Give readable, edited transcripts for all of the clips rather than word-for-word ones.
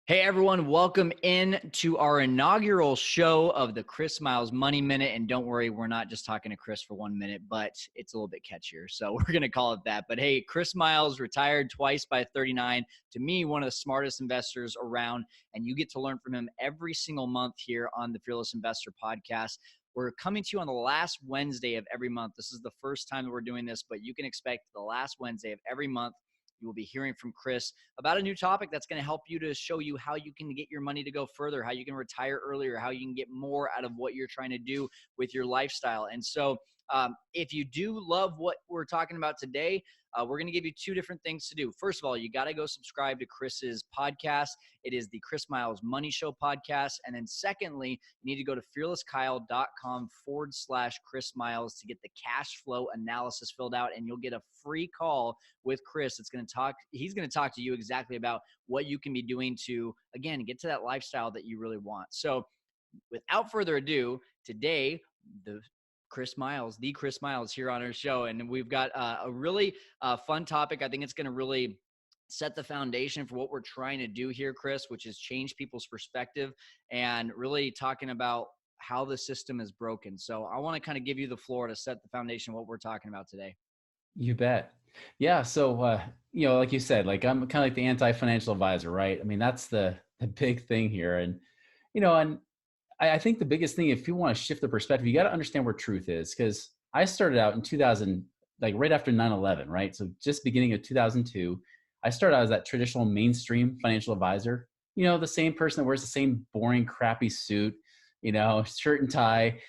Hey everyone, welcome in to our inaugural show of the Chris Miles Money Minute. And don't worry, we're not just talking to Chris for 1 minute, but it's a little bit catchier. So we're going to call it that. But hey, Chris Miles retired twice by 39. To me, one of the smartest investors around. And you get to learn from him every single month here on the Fearless Investor podcast. We're coming to you on the last Wednesday of every month. This is the first time that we're doing this, but you can expect the last Wednesday of every month you will be hearing from Chris about a new topic that's going to help you to show you how you can get your money to go further, how you can retire earlier, how you can get more out of what you're trying to do with your lifestyle. And so if you do love what we're talking about today, we're going to give you two different things to do. First of all, you got to go subscribe to Chris's podcast. It is the Chris Miles Money Show podcast. And then secondly, you need to go to fearlesskyle.com/Chris Miles to get the cash flow analysis filled out, and you'll get a free call with Chris. He's going to talk to you exactly about what you can be doing to, again, get to that lifestyle that you really want. So without further ado, today, the Chris Miles here on our show. And we've got a really fun topic. I think it's going to really set the foundation for what we're trying to do here, Chris, which is change people's perspective and really talking about how the system is broken. So I want to kind of give you the floor to set the foundation of what we're talking about today. You bet. Yeah. So, like you said, like I'm kind of like the anti-financial advisor, right? I mean, that's the big thing here. And, I think the biggest thing, if you want to shift the perspective, you got to understand where truth is. Because I started out in 2000, like right after 9/11, right? So just beginning of 2002, I started out as that traditional mainstream financial advisor, the same person that wears the same boring, crappy suit, shirt and tie,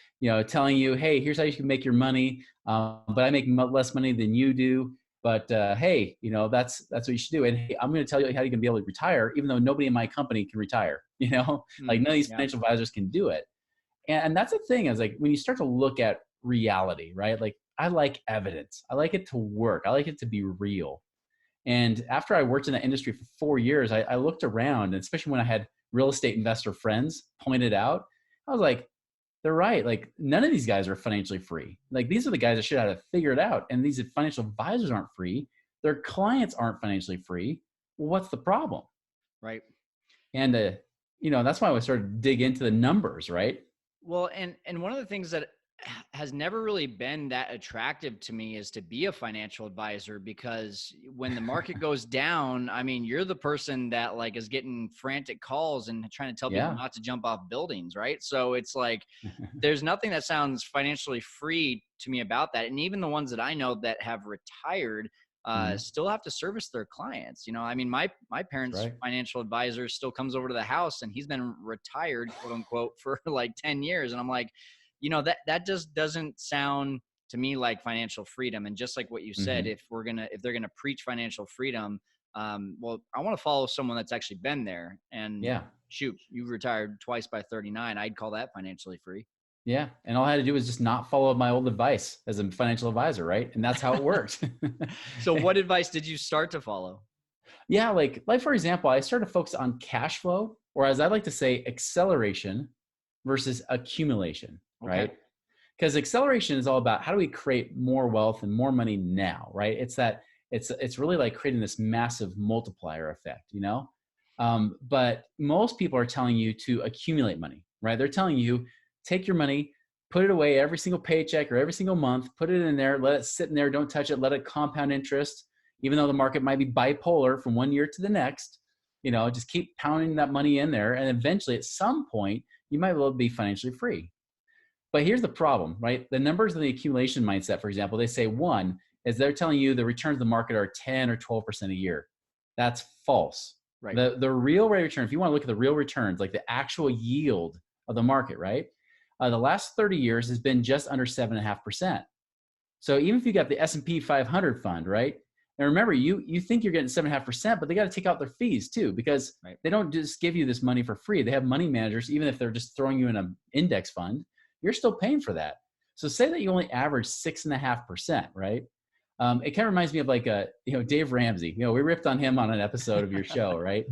telling you, hey, here's how you can make your money. But I make less money than you do. But hey, that's what you should do. And hey, I'm going to tell you how you can be able to retire, even though nobody in my company can retire. Like none of these financial advisors can do it. And that's the thing is like when you start to look at reality, right? Like I like evidence. I like it to work. I like it to be real. And after I worked in that industry for 4 years, I looked around, and especially when I had real estate investor friends pointed out, I was like, they're right. Like none of these guys are financially free. Like these are the guys that should have to figure it out. And these financial advisors aren't free. Their clients aren't financially free. Well, what's the problem? Right. And, that's why I started to dig into the numbers, right? Well, and one of the things that has never really been that attractive to me is to be a financial advisor, because when the market goes down, I mean, you're the person that like is getting frantic calls and trying to tell people not to jump off buildings, right? So it's like there's nothing that sounds financially free to me about that. And even the ones that I know that have retired still have to service their clients. I mean, my parents' financial advisor still comes over to the house, and he's been retired, quote unquote, for like 10 years. And I'm like, that just doesn't sound to me like financial freedom. And just like what you said, if they're gonna preach financial freedom, well, I want to follow someone that's actually been there. And shoot, you retired twice by 39. I'd call that financially free. Yeah. And all I had to do was just not follow my old advice as a financial advisor, right? And that's how it works. So what advice did you start to follow? Yeah. Like for example, I started to focus on cash flow, or as I like to say, acceleration versus accumulation, right? Because acceleration is all about how do we create more wealth and more money now, right? It's really like creating this massive multiplier effect, but most people are telling you to accumulate money, right? They're telling you, take your money, put it away every single paycheck or every single month, put it in there, let it sit in there, don't touch it, let it compound interest, even though the market might be bipolar from one year to the next, just keep pounding that money in there. And eventually at some point, you might be able to be financially free. But here's the problem, right? The numbers in the accumulation mindset, for example, they say one is they're telling you the returns of the market are 10 or 12% a year. That's false. Right. The real rate of return, if you want to look at the real returns, like the actual yield of the market, right? The last 30 years has been just under 7.5%. So even if you got the S&P 500 fund, right? And remember, you think you're getting 7.5%, but they got to take out their fees too, because they don't just give you this money for free. They have money managers, even if they're just throwing you in an index fund, you're still paying for that. So say that you only average 6.5%, right? It kind of reminds me of like Dave Ramsey. We ripped on him on an episode of your show, right?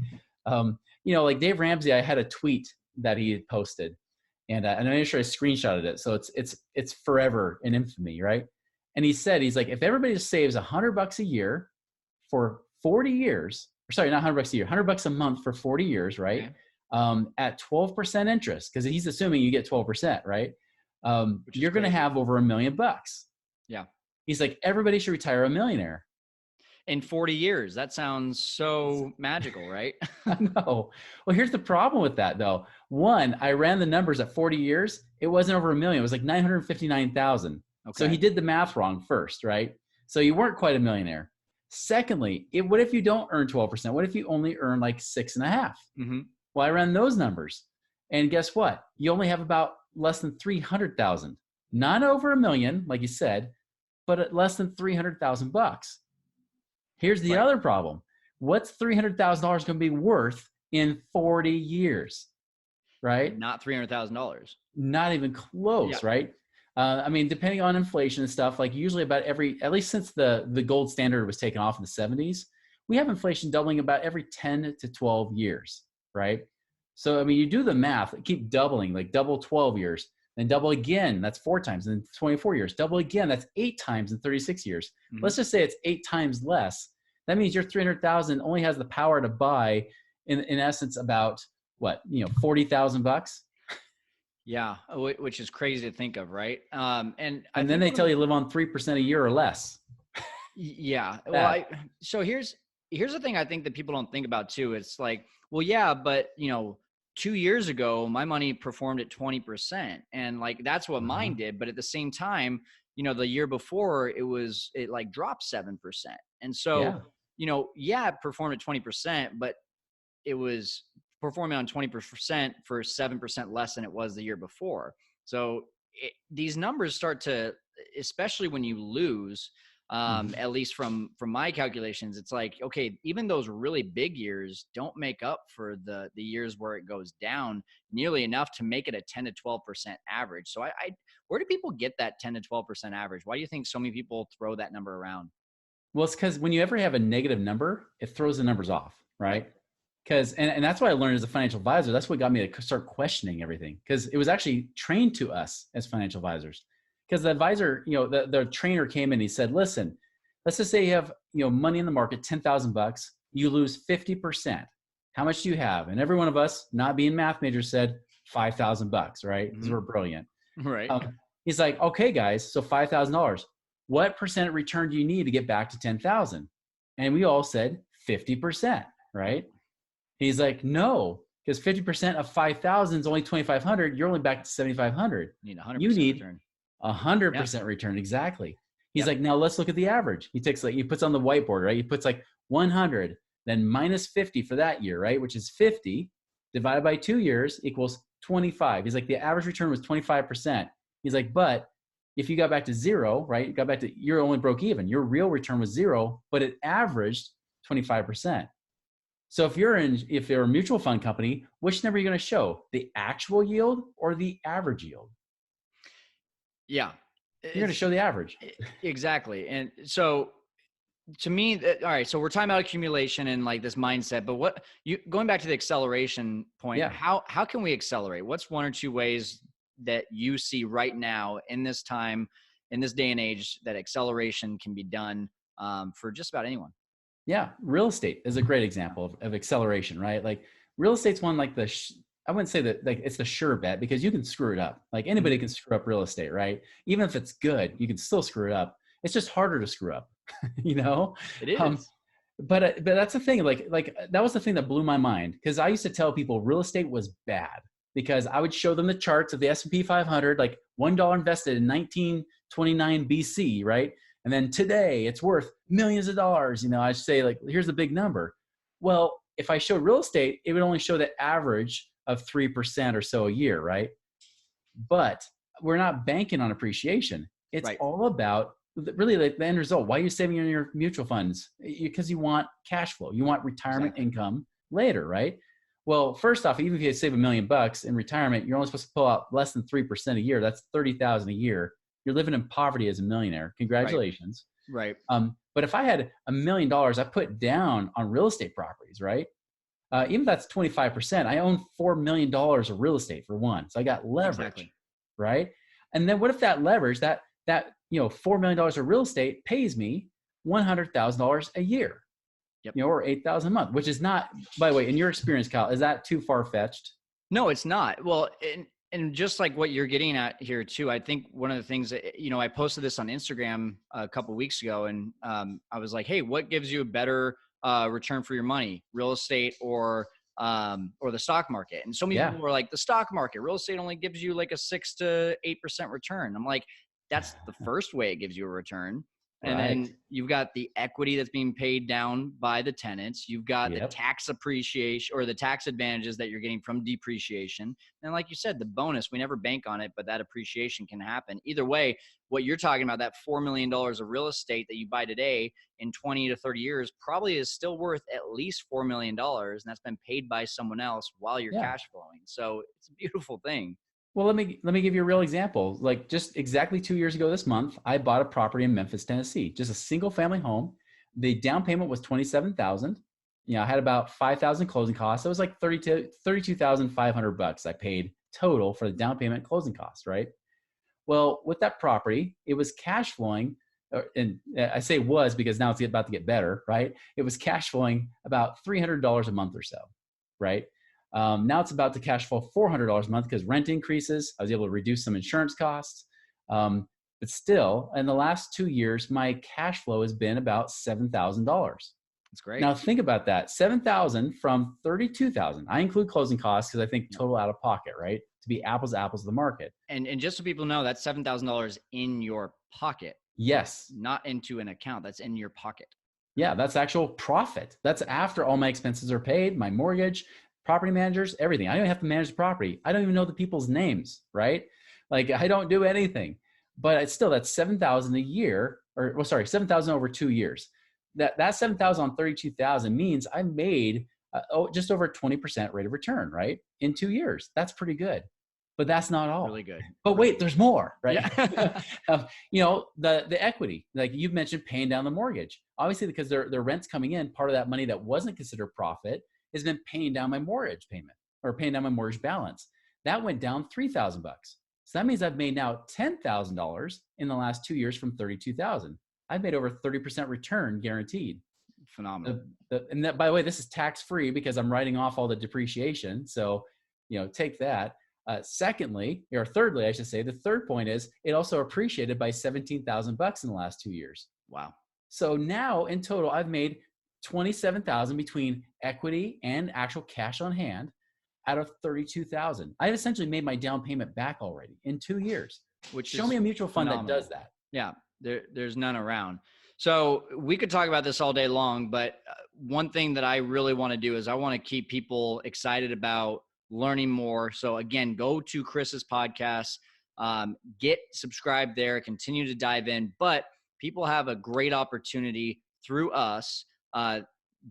Like Dave Ramsey, I had a tweet that he had posted. And I'm going to show I screenshotted it. So it's forever in infamy, right? And he's like, if everybody just saves $100 a year for 40 years, or sorry, not 100 bucks a year, 100 bucks a month for 40 years, right? Okay. At 12% interest, because he's assuming you get 12%, right? Which is You're going to crazy. have over $1 million. Yeah. He's like, everybody should retire a millionaire. In 40 years. That sounds so magical, right? I know. Well, here's the problem with that, though. One, I ran the numbers at 40 years. It wasn't over $1 million. It was like 959,000. So he Okay. did the math wrong first, right? So you weren't quite a millionaire. Secondly, what if you don't earn 12%? What if you only earn like 6.5? Mm-hmm. Well, I ran those numbers. And guess what? You only have about less than 300,000. Not over $1 million, like you said, but at less than 300,000 bucks. Here's the Right. other problem. What's $300,000 going to be worth in 40 years? Right? Not $300,000. Not even close, Yeah. right? I mean, depending on inflation and stuff, like usually about at least since the gold standard was taken off in the 70s, we have inflation doubling about every 10 to 12 years, right? So, I mean, you do the math, keep doubling, like double 12 years, then double again, that's 4 times, and then 24 years, double again, that's 8 times in 36 years. Mm-hmm. Let's just say it's 8 times less. That means your 300,000 only has the power to buy, in essence, about what, 40,000 bucks. Yeah, which is crazy to think of, right? And I And then think they tell you live on 3% a year or less. yeah. Well, so here's the thing I think that people don't think about too. It's like, well, yeah, but 2 years ago, my money performed at 20%, and like that's what mine did. But at the same time, the year before it like dropped 7%, and so Yeah. it performed at 20%, but it was performing on 20% for 7% less than it was the year before. So these numbers start to, especially when you lose, at least from my calculations, it's like, okay, even those really big years don't make up for the years where it goes down nearly enough to make it a 10 to 12% average. So I where do people get that 10 to 12% average? Why do you think so many people throw that number around? Well, it's because when you ever have a negative number, it throws the numbers off, Right. right? Because and that's what I learned as a financial advisor. That's what got me to start questioning everything, because it was actually trained to us as financial advisors. Because the advisor, the trainer came in, he said, listen, let's just say you have money in the market, 10,000 bucks, you lose 50%. How much do you have? And every one of us, not being math majors, said 5,000 bucks, right? Because we're brilliant. Right. He's like, okay, guys, so $5,000. What percent return do you need to get back to 10,000? And we all said 50%, right? He's like, no, because 50% of 5,000 is only 2,500. You're only back to 7,500. You need 100% You need return. 100% return. Exactly. He's Yep. like, now let's look at the average. He puts on the whiteboard, right? He puts like 100, then minus 50 for that year, right? Which is 50 divided by 2 years equals 25. He's like, the average return was 25%. He's like, but if you got back to zero, right? You're only broke even. Your real return was zero, but it averaged 25%. So if you're a mutual fund company, which number are you going to show? The actual yield or the average yield? Yeah. You're going to show the average. Exactly. And so to me, all right, so we're talking about accumulation and like this mindset, but going back to the acceleration point, Yeah. how can we accelerate? What's one or two ways that you see right now in this time, in this day and age, that acceleration can be done for just about anyone? Yeah, real estate is a great example of acceleration, right? Like real estate's one like I wouldn't say that like it's the sure bet, because you can screw it up. Like anybody can screw up real estate, right? Even if it's good, you can still screw it up. It's just harder to screw up, It is. But that's the thing. Like that was the thing that blew my mind, because I used to tell people real estate was bad, because I would show them the charts of the S&P 500, like $1 invested in 1929 BC, right? And then today it's worth millions of dollars. I'd say like, here's the big number. Well, if I showed real estate, it would only show the average of 3% or so a year, right? But we're not banking on appreciation. It's all about really the end result. Why are you saving in your mutual funds? Because you want cash flow. You want retirement income later, right? Well, first off, even if you save $1 million in retirement, you're only supposed to pull out less than 3% a year. That's 30,000 a year. You're living in poverty as a millionaire. Congratulations. Right. But if I had $1 million, I put down on real estate properties, right? Even if that's 25%, I own $4 million of real estate for one. So I got leverage, right? And then what if that leverage, that $4 million of real estate pays me $100,000 a year? Yep. or 8,000 a month, which is not, by the way, in your experience, Kyle, is that too far fetched? No, it's not. Well, and just like what you're getting at here too, I think one of the things that, I posted this on Instagram a couple of weeks ago, and I was like, hey, what gives you a better return for your money, real estate or the stock market? And so many Yeah. people were like, the stock market, real estate only gives you like a 6 to 8% return. I'm like, that's the first way it gives you a return. And Right. then you've got the equity that's being paid down by the tenants. You've got the Yep. tax appreciation or the tax advantages that you're getting from depreciation. And like you said, the bonus, we never bank on it, but that appreciation can happen. Either way, what you're talking about, that $4 million of real estate that you buy today in 20 to 30 years probably is still worth at least $4 million. And that's been paid by someone else while you're Yeah. cash flowing. So it's a beautiful thing. Well, let me give you a real example. Like just exactly 2 years ago this month, I bought a property in Memphis, Tennessee, just a single family home. The down payment was 27,000. I had about 5,000 closing costs. So it was like 32,500 bucks I paid total for the down payment closing costs, right? Well, with that property, it was cash flowing, and I say was because now it's about to get better, right? It was cash flowing about $300 a month or so, right? Now it's about to cash flow $400 a month because rent increases. I was able to reduce some insurance costs. But still, in the last 2 years, my cash flow has been about $7,000. It's great. Now think about that, 7,000 from 32,000. I include closing costs because I think Yep. total out of pocket, right? To be apples to apples to the market. And just so people know, that's $7,000 in your pocket, Yes. not into an account. That's in your pocket. Yeah, that's actual profit. That's after all my expenses are paid, my mortgage, property managers, everything. I don't even have to manage the property. I don't even know the people's names, right? Like I don't do anything. But it's still that's 7,000 a year, or well, sorry, 7,000 over 2 years. That 7,000 on 32,000 means I made just over a 20% rate of return, right? In 2 years. That's pretty good. But that's not all. Really good. But wait, there's more, right? Yeah. The equity, like you've mentioned, paying down the mortgage. Obviously, because their rent's coming in, part of that money that wasn't considered profit has been paying down my mortgage payment or paying down my mortgage balance. That went down 3,000 bucks. So that means I've made now $10,000 in the last 2 years from 32,000. I've made over 30% return guaranteed. Phenomenal. And that, by the way, this is tax free because I'm writing off all the depreciation. So, take that. Secondly, or thirdly, I should say, the third point is it also appreciated by 17,000 bucks in the last 2 years. Wow. So now in total, I've made 27,000 between equity and actual cash on hand out of 32,000. I've essentially made my down payment back already in 2 years. Which Show is me a mutual fund phenomenal. that does that. Yeah, there's none around. So we could talk about this all day long, but one thing that I really want to do is I want to keep people excited about learning more. So again, go to Chris's podcast, get subscribed there, continue to dive in. But people have a great opportunity through us,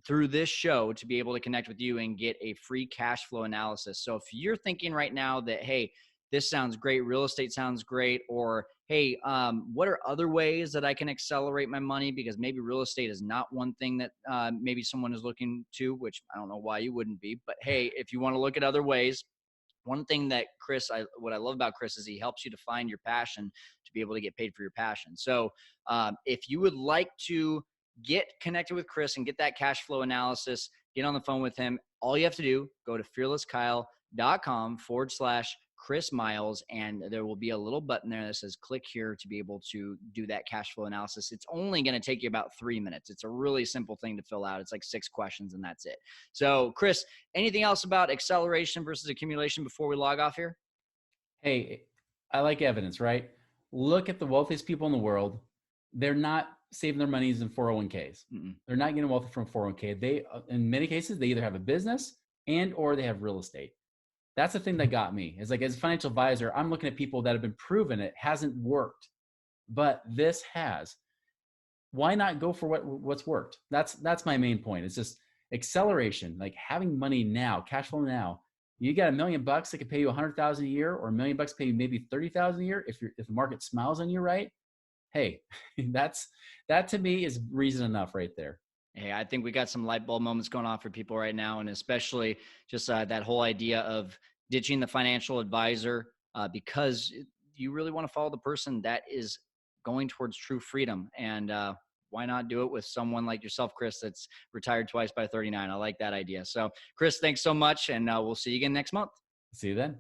through this show, to be able to connect with you and get a free cash flow analysis. So if you're thinking right now that, hey, this sounds great, real estate sounds great, or hey, what are other ways that I can accelerate my money? Because maybe real estate is not one thing that maybe someone is looking to, which I don't know why you wouldn't be. But hey, if you want to look at other ways, one thing that what I love about Chris is he helps you to find your passion to be able to get paid for your passion. So if you would like to get connected with Chris and get that cash flow analysis, get on the phone with him. All you have to do, go to fearlesskyle.com/Chris Miles, and there will be a little button there that says click here to be able to do that cash flow analysis. It's only going to take you about 3 minutes. It's a really simple thing to fill out. It's like 6 questions and that's it. So Chris, anything else about acceleration versus accumulation before we log off here? Hey, I like evidence, right? Look at the wealthiest people in the world. They're not saving their monies in 401ks. They're not getting wealthy from 401k. They, in many cases, they either have a business and or they have real estate. That's the thing that got me. Is like, as a financial advisor, I'm looking at people that have been proven it hasn't worked, but this has. Why not go for what's worked? That's my main point. It's just acceleration, like having money now, cash flow now. You got $1 million that could pay you 100,000 a year, or $1 million pay you maybe 30,000 a year. If the market smiles on you, right? Hey, that to me is reason enough right there. Hey, I think we got some light bulb moments going on for people right now, and especially just that whole idea of ditching the financial advisor because you really want to follow the person that is going towards true freedom. And why not do it with someone like yourself, Chris, that's retired twice by 39? I like that idea. So, Chris, thanks so much, and we'll see you again next month. See you then.